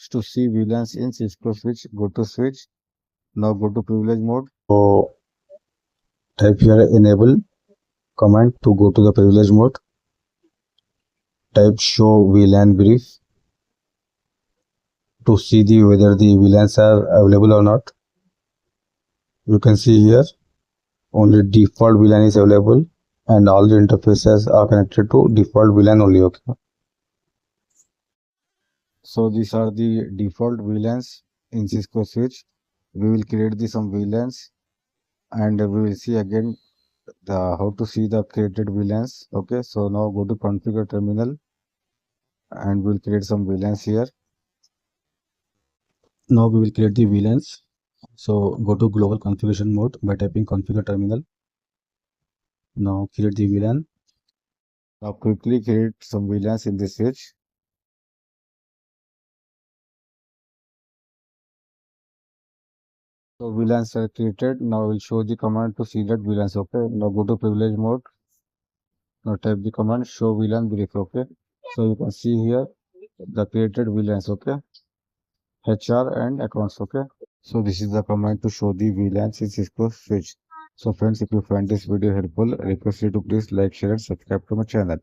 to see VLANs in Cisco switch, go to switch. Now go to privilege mode. So type here enable command to go to the privilege mode. Type show VLAN brief to see whether the VLANs are available or not. You can see here only default VLAN is available and all the interfaces are connected to default VLAN only. Okay. So these are the default VLANs in Cisco switch. We will create some VLANs and we will see again how to see the created VLANs. Okay, so now go to configure terminal and we'll create some VLANs here. Now we will create the VLANs. So go to global configuration mode by typing configure terminal. Now create the VLAN. Now quickly create some VLANs in this switch. So VLANs are created. Now we'll show the command to see that VLANs. Okay. Now go to privilege mode. Now type the command show VLAN brief. Okay. So you can see here the created VLANs. Okay. HR and accounts. Okay. So this is the command to show the VLANs in Cisco switch. So friends, if you find this video helpful, I request you to please like, share, and subscribe to my channel.